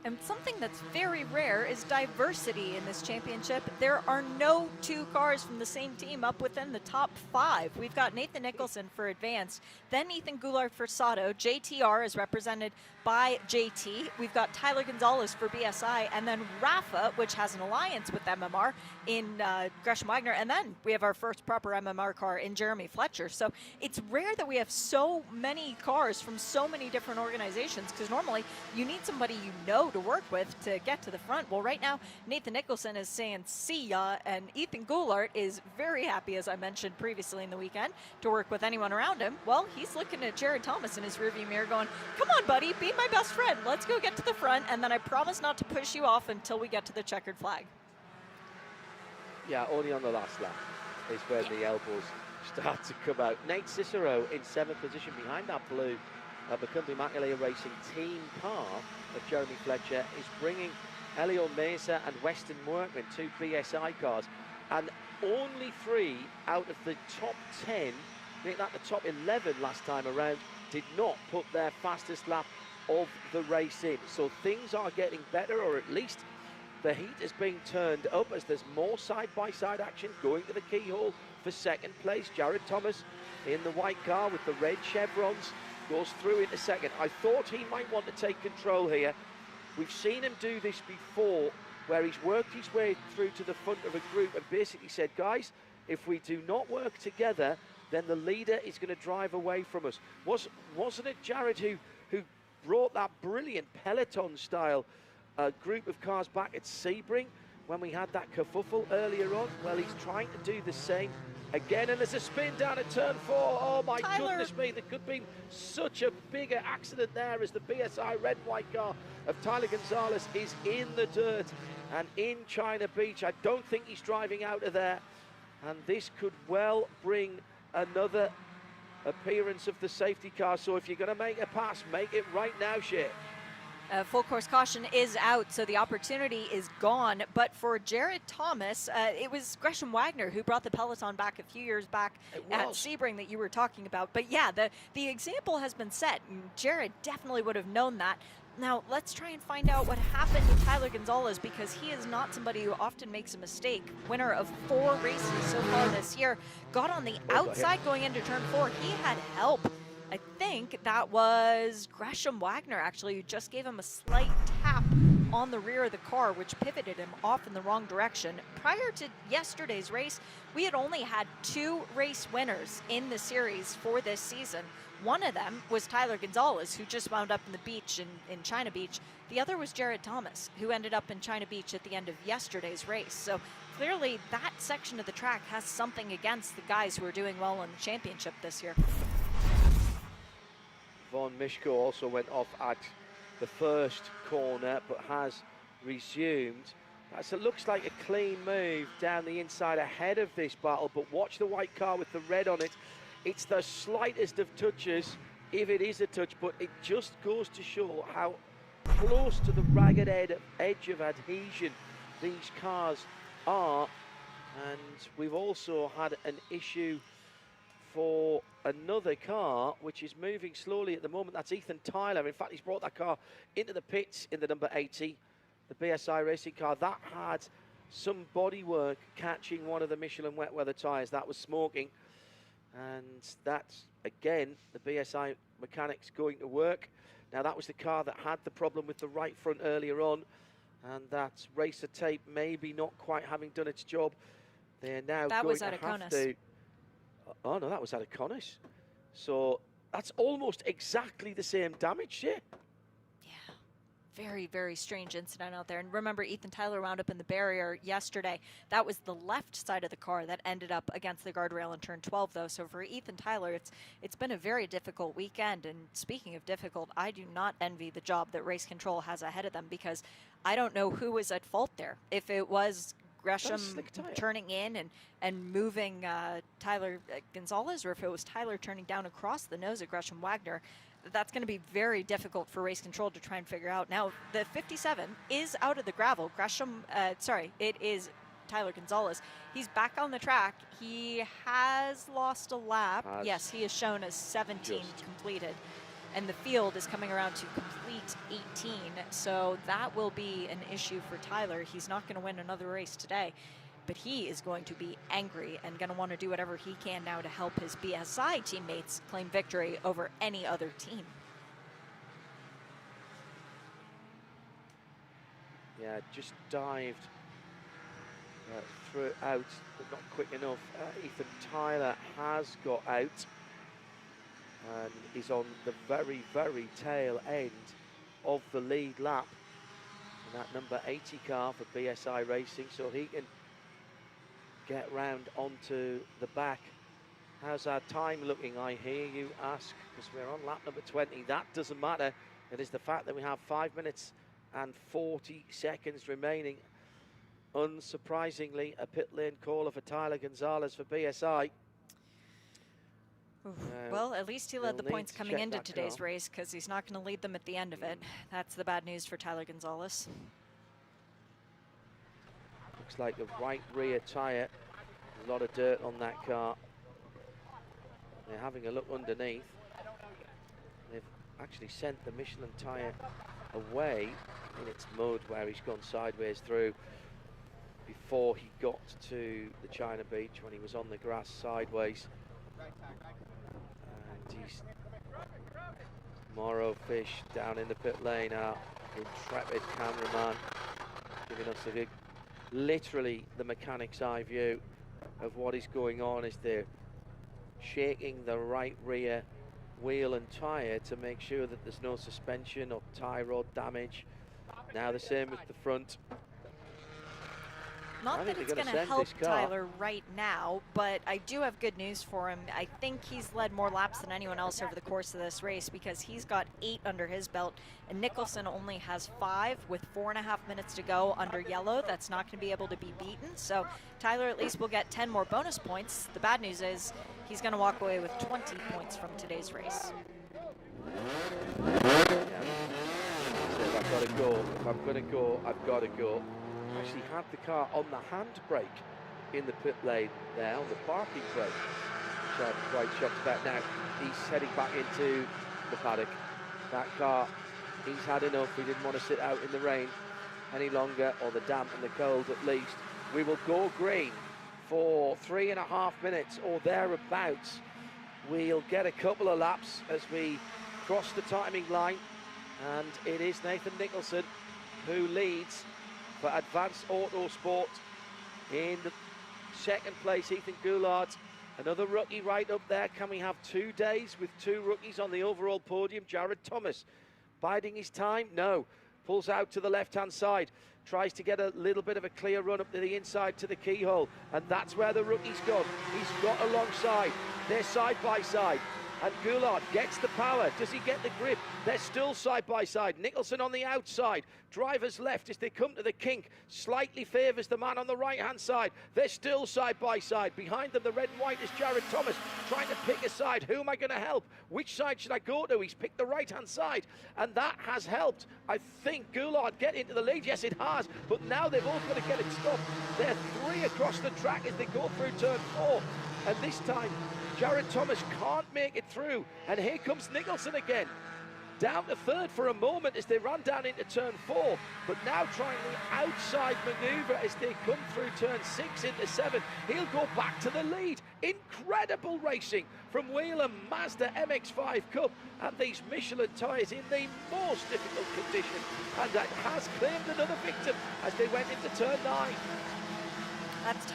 And something that's very rare is diversity in this championship. There are no 2 cars from the same team up within the top 5. We've got Nathan Nicholson for Advanced, then Ethan Goulart for Sato. JTR is represented by JT. We've got Tyler Gonzalez for BSI, and then Rafa, which has an alliance with MMR in Gresham Wagner, and then we have our first proper MMR car in Jeremy Fletcher. So it's rare that we have so many cars from so many different organizations, because normally you need somebody you know to work with to get to the front. Well, right now Nathan Nicholson is saying see ya, and Ethan Goulart is very happy, as I mentioned previously in the weekend, to work with anyone around him. Well, he's looking at Jared Thomas in his rearview mirror going, come on buddy, be my best friend, let's go get to the front, and then I promise not to push you off until we get to the checkered flag. Yeah, only on the last lap is where the elbows start to come out. Nate Cicero in 7th position behind that blue McCumbee McAleer Racing team car of Jeremy Fletcher is bringing Elio Mesa and Weston Workman, 2 BSI cars, and only 3 out of the top 10, make that the top 11 last time around, did not put their fastest lap of the race in. So things are getting better, or at least the heat is being turned up as there's more side-by-side action going to the keyhole for second place. Jared Thomas in the white car with the red chevrons goes through into second. I thought he might want to take control here. We've seen him do this before, where he's worked his way through to the front of a group and basically said, guys, if we do not work together, then the leader is going to drive away from us. Wasn't it Jared who brought that brilliant peloton-style group of cars back at Sebring when we had that kerfuffle earlier on? Well, he's trying to do the same again, and there's a spin down at turn 4. Oh my goodness me, there could be such a bigger accident there as the BSI red and white car of Tyler Gonzalez is in the dirt and in China Beach. I don't think he's driving out of there, and this could well bring another appearance of the safety car. So if you're going to make a pass, make it right now, Shea. Full course caution is out, so the opportunity is gone. But for Jared Thomas, it was Gresham Wagner who brought the peloton back a few years back at Sebring that you were talking about. But yeah, the example has been set. Jared definitely would have known that. Now, let's try and find out what happened to Tyler Gonzalez, because he is not somebody who often makes a mistake. Winner of 4 races so far this year. Got on the outside going into turn 4. He had help. I think that was Gresham Wagner, actually, who just gave him a slight tap on the rear of the car, which pivoted him off in the wrong direction. Prior to yesterday's race, we had only had 2 race winners in the series for this season. One of them was Tyler Gonzalez, who just wound up in the beach in China Beach. The other was Jared Thomas, who ended up in China Beach at the end of yesterday's race. So clearly that section of the track has something against the guys who are doing well in the championship this year. Von Mishko also went off at the first corner, but has resumed. So it looks like a clean move down the inside ahead of this battle, but watch the white car with the red on it. It's the slightest of touches, if it is a touch, but it just goes to show how close to the ragged edge of adhesion these cars are. And we've also had an issue for another car which is moving slowly at the moment. That's Ethan Tyler. In fact, he's brought that car into the pits in the number 80, the BSI racing car. That had some bodywork catching one of the Michelin wet weather tyres. That was smoking, and that's again the BSI mechanics going to work. Now that was the car that had the problem with the right front earlier on, and that racer tape maybe not quite having done its job. They're now going to have to... Oh no, that was out of Connors. So that's almost exactly the same damage, yeah. Yeah, very, very strange incident out there. And remember, Ethan Tyler wound up in the barrier yesterday. That was the left side of the car that ended up against the guardrail in turn 12, though. So for Ethan Tyler, it's been a very difficult weekend. And speaking of difficult, I do not envy the job that Race Control has ahead of them, because I don't know who was at fault there. If it was Gresham turning in and moving Tyler Gonzalez, or if it was Tyler turning down across the nose at Gresham Wagner, that's going to be very difficult for Race Control to try and figure out. Now, the 57 is out of the gravel. It is Tyler Gonzalez. He's back on the track. He has lost a lap. Yes, he is shown as 17 completed. And the field is coming around to complete 18, so that will be an issue for Tyler. He's not going to win another race today, but he is going to be angry and going to want to do whatever he can now to help his BSI teammates claim victory over any other team. Yeah, just dived through out, but not quick enough. Ethan Tyler has got out and is on the very, very tail end of the lead lap in that number 80 car for BSI Racing, so he can get round onto the back. How's our time looking, I hear you ask, because we're on lap number 20. That doesn't matter. It is the fact that we have 5 minutes and 40 seconds remaining. Unsurprisingly, a pit lane caller for Tyler Gonzalez for BSI. Well, at least he led the points coming into today's race, because he's not going to lead them at the end of it. That's the bad news for Tyler Gonzalez. Looks like the right rear tyre. A lot of dirt on that car. They're having a look underneath. They've actually sent the Michelin tyre away in its mud, where he's gone sideways through before he got to the China Beach, when he was on the grass sideways. And he's Morrow Fish down in the pit lane, our intrepid cameraman, giving us literally the mechanic's eye view of what is going on as they're shaking the right rear wheel and tyre to make sure that there's no suspension or tie rod damage. Now the same with the front. Not that it's going to help Tyler right now, but I do have good news for him. I think he's led more laps than anyone else over the course of this race because he's got 8 under his belt, and Nicholson only has 5 with 4.5 minutes to go under yellow. That's not going to be able to be beaten, so Tyler at least will get 10 more bonus points. The bad news is he's going to walk away with 20 points from today's race. Yeah. So if I've got to go, if I'm going to go, I've got to go. Actually had the car on the handbrake in the pit lane there, on the parking brake, which I'm quite shocked about. Now he's heading back into the paddock. That car, he's had enough. He didn't want to sit out in the rain any longer, or the damp and the cold at least. We will go green for 3.5 minutes or thereabouts. We'll get a couple of laps as we cross the timing line, and it is Nathan Nicholson who leads for Advanced Autosport. In the second place, Ethan Goulart, another rookie right up there. Can we have 2 days with 2 rookies on the overall podium? Jared Thomas biding his time? No. Pulls out to the left-hand side. Tries to get a little bit of a clear run up to the inside to the keyhole. And that's where the rookie's gone. He's got alongside. They're side by side. And Goulart gets the power. Does he get the grip? They're still side by side. Nicholson on the outside. Driver's left as they come to the kink. Slightly favours the man on the right-hand side. They're still side by side. Behind them, the red and white is Jared Thomas trying to pick a side. Who am I going to help? Which side should I go to? He's picked the right-hand side. And that has helped, I think, Goulart get into the lead. Yes, it has. But now they've all got to get it stopped. They're 3 across the track as they go through turn 4. And this time, Jared Thomas can't make it through, and here comes Nicholson again. Down to 3rd for a moment as they run down into turn 4, but now trying the outside manoeuvre as they come through turn 6 into 7. He'll go back to the lead. Incredible racing from Whelen Mazda MX-5 Cup, and these Michelin tyres in the most difficult condition, and that has claimed another victim as they went into turn 9. That's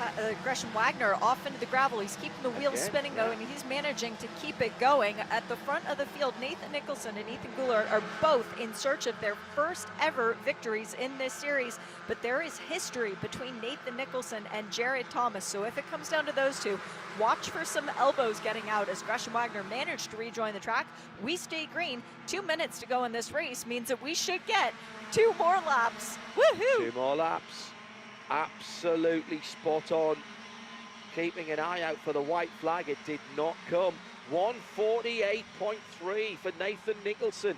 Gresham Wagner off into the gravel. He's keeping the wheels spinning, though, and he's managing to keep it going. At the front of the field, Nathan Nicholson and Ethan Goulart are both in search of their first ever victories in this series, but there is history between Nathan Nicholson and Jared Thomas, so if it comes down to those two, watch for some elbows getting out as Gresham Wagner managed to rejoin the track. We stay green. 2 minutes to go in this race means that we should get 2 more laps. Woohoo! 2 more laps. Absolutely spot on. Keeping an eye out for the white flag. It did not come. 148.3 for Nathan Nicholson.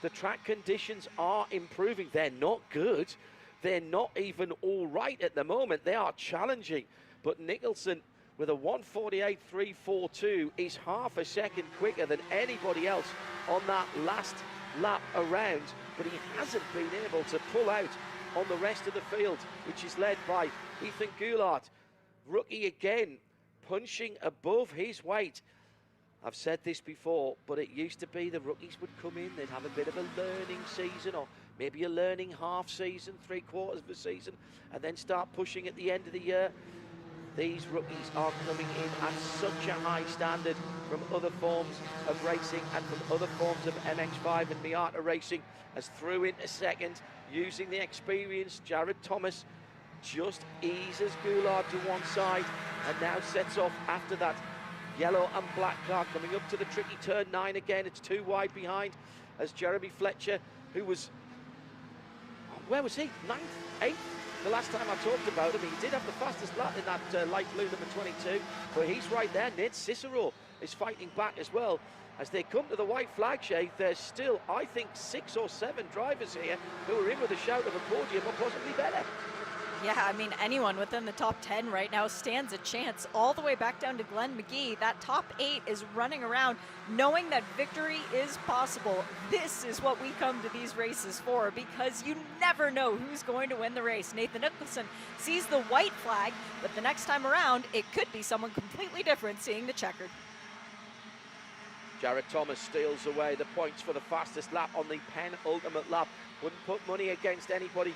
The track conditions are improving. They're not good. They're not even all right at the moment. They are challenging. But Nicholson with a 148.342 is half a second quicker than anybody else on that last lap around. But he hasn't been able to pull out on the rest of the field, which is led by Ethan Goulart. Rookie again, punching above his weight. I've said this before, but it used to be the rookies would come in, they'd have a bit of a learning season, or maybe a learning half season, 3/4 of a season, and then start pushing at the end of the year. These rookies are coming in at such a high standard from other forms of racing and from other forms of MX-5 and Miata racing, as through into second, using the experience. Jared Thomas just eases Goulart to one side and now sets off after that yellow and black car coming up to the tricky turn 9 again. It's 2 wide behind as Jeremy Fletcher, who was, where was he? 9th, 8th? The last time I talked about him, he did have the fastest lap in that light blue number 22, but he's right there. Ned Cicero is fighting back as well. As they come to the white flag, Shea, there's still, I think, 6 or 7 drivers here who are in with a shout of a podium or possibly better. Yeah, I mean, anyone within the top 10 right now stands a chance. All the way back down to Glenn McGee, that top 8 is running around knowing that victory is possible. This is what we come to these races for, because you never know who's going to win the race. Nathan Nicholson sees the white flag, but the next time around, it could be someone completely different seeing the checkered. Jared Thomas steals away the points for the fastest lap on the penultimate lap. Wouldn't put money against anybody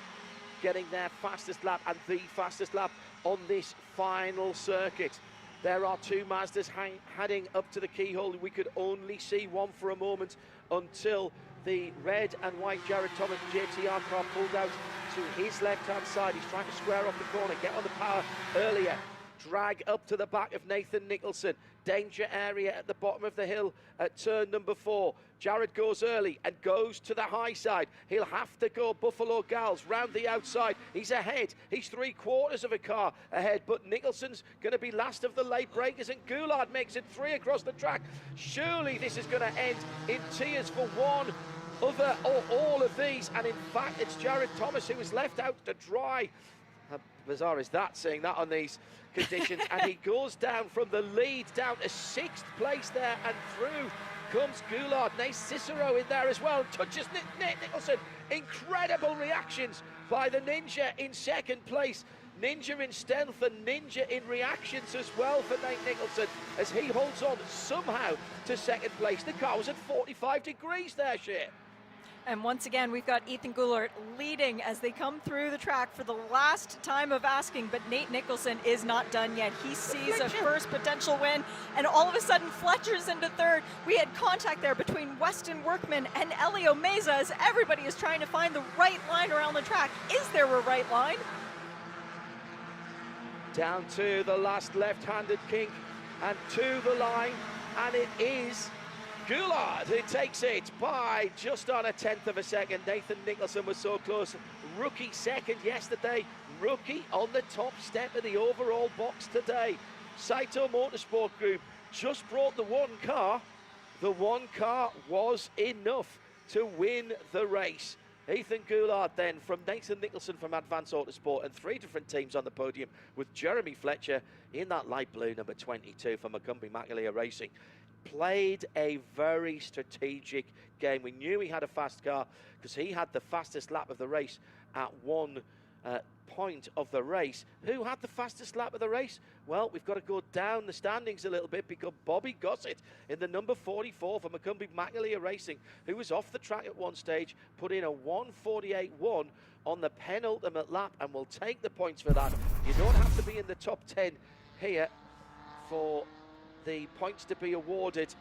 getting their fastest lap and the fastest lap on this final circuit. There are two Mazdas heading up to the keyhole. We could only see one for a moment until the red and white Jared Thomas JTR car pulled out to his left-hand side. He's trying to square off the corner, get on the power earlier. Drag up to the back of Nathan Nicholson. Danger area at the bottom of the hill at turn number 4. Jared goes early and goes to the high side. He'll have to go Buffalo Gals round the outside. He's ahead. He's 3/4 of a car ahead, but Nicholson's going to be last of the late breakers, and Goulard makes it 3 across the track. Surely this is going to end in tears for one other or all of these, and in fact it's Jared Thomas who was left out to dry. How bizarre is that, seeing that on these conditions? And he goes down from the lead down to 6th place there, and through comes Goulard. Nice Cicero in there as well, touches Nate Nicholson. Incredible reactions by the Ninja in 2nd place. Ninja in stealth and Ninja in reactions as well for Nate Nicholson as he holds on somehow to 2nd place. The car was at 45 degrees there, Shea. And once again, we've got Ethan Goulart leading as they come through the track for the last time of asking, but Nate Nicholson is not done yet. He sees a first potential win, and all of a sudden Fletcher's into 3rd. We had contact there between Weston Workman and Elio Meza as everybody is trying to find the right line around the track. Is there a right line? Down to the last left-handed kink and to the line, and it is Goulard who takes it by just on 1/10 of a second. Nathan Nicholson was so close. Rookie 2nd yesterday. Rookie on the top step of the overall box today. Saito Motorsport Group just brought the one car. The one car was enough to win the race. Ethan Goulard then from Nathan Nicholson from Advance Autosport, and 3 different teams on the podium with Jeremy Fletcher in that light blue number 22 for Macombi Macaleer Racing. Played a very strategic game. We knew he had a fast car because he had the fastest lap of the race at one point of the race. Who had the fastest lap of the race? Well, we've got to go down the standings a little bit because Bobby Gossett in the number 44 for Macombi Macaleer Racing, who was off the track at one stage, put in a 1:48.1 on the penultimate lap and will take the points for that. You don't have to be in the top 10 here for the points to be awarded.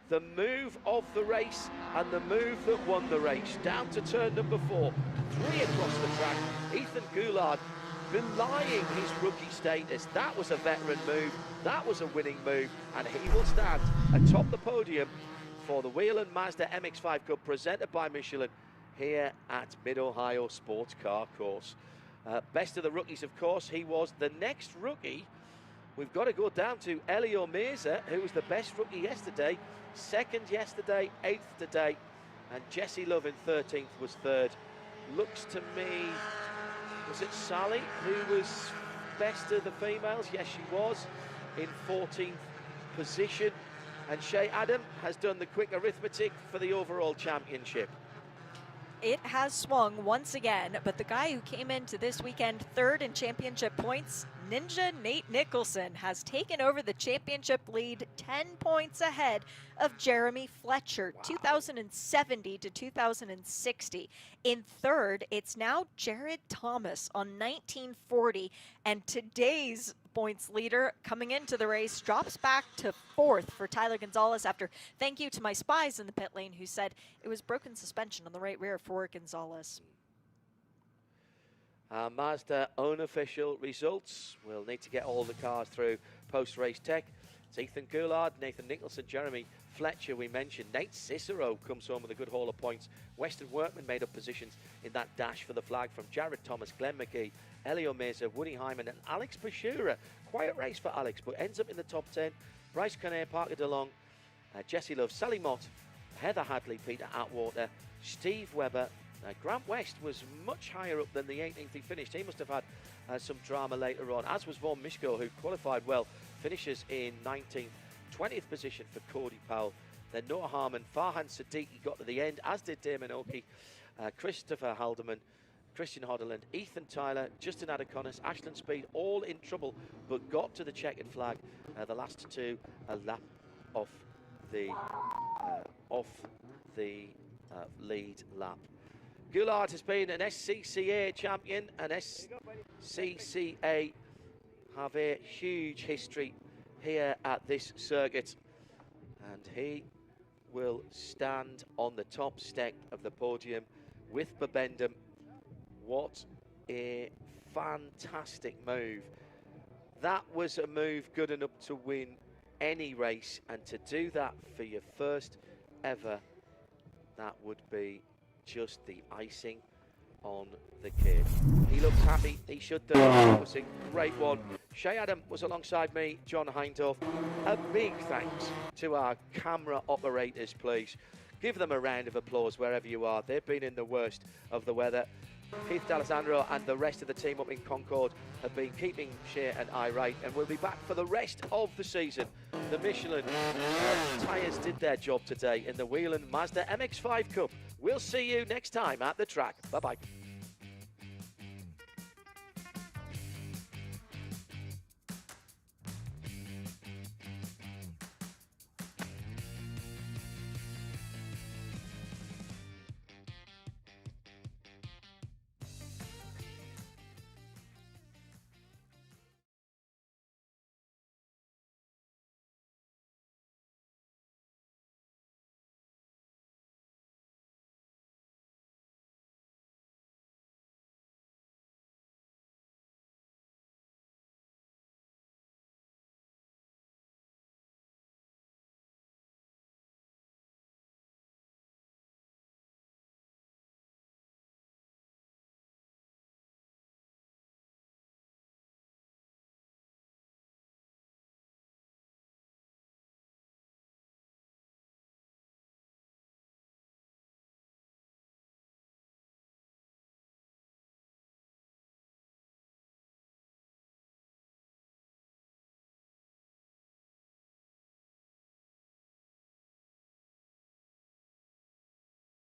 The move of the race and the move that won the race. Down to turn number 4, 3 across the track. Ethan Goulard belying his rookie status. That was a veteran move, that was a winning move, and he will stand atop the podium for the Whelen Mazda MX-5 Cup presented by Michelin here at Mid-Ohio Sports Car Course. Best of the rookies, of course, he was the next rookie. We've got to go down to Elio Meza, who was the best rookie yesterday, 2nd yesterday, 8th today, and Jesse Love in 13th was 3rd. Looks to me, was it Sally who was best of the females? Yes, she was, in 14th position. And Shea Adam has done the quick arithmetic for the overall championship. It has swung once again, but the guy who came into this weekend 3rd in championship points, Ninja Nate Nicholson, has taken over the championship lead 10 points ahead of Jeremy Fletcher, wow. 2,070 to 2,060. In 3rd, it's now Jared Thomas on 1940, and today's points leader coming into the race drops back to 4th for Tyler Gonzalez after thank you to my spies in the pit lane who said it was broken suspension on the right rear for Gonzalez. Mazda unofficial results. We'll need to get all the cars through post-race tech. It's Ethan Goulard, Nathan Nicholson, Jeremy Fletcher we mentioned. Nate Cicero comes home with a good haul of points. Weston Workman made up positions in that dash for the flag from Jared Thomas, Glenn McGee, Elio Meza, Woody Hyman and Alex Pashura. Quiet race for Alex, but ends up in the top 10. Bryce Conner, Parker DeLong, Jesse Love, Sally Mott, Heather Hadley, Peter Atwater, Steve Webber. Grant West was much higher up than the 18th he finished. He must have had some drama later on, as was Vaughn Mishko, who qualified well, finishes in 19th. 20th position for Cody Powell. Then Noah Harmon, Farhan Siddiqui got to the end, as did Damon Oki, Christopher Haldeman, Christian Hodderland, Ethan Tyler, Justin Adeconis, Ashland Speed, all in trouble, but got to the checkered flag. The last 2 a lap off the off the lead lap. Goulart has been an SCCA champion, and SCCA have a huge history here at this circuit, and he will stand on the top step of the podium with Bibendum. What a fantastic move. That was a move good enough to win any race, and to do that for your first ever, that would be just the icing on the cake. He looked happy, he should do. It was a great one. Shea Adam was alongside me, John Hindhaugh. A big thanks to our camera operators, please. Give them a round of applause wherever you are. They've been in the worst of the weather. Keith D'Alessandro and the rest of the team up in Concord have been keeping Shea and I right, and we'll be back for the rest of the season. The Michelin tyres did their job today in the Whelen Mazda MX-5 Cup. We'll see you next time at the track. Bye-bye.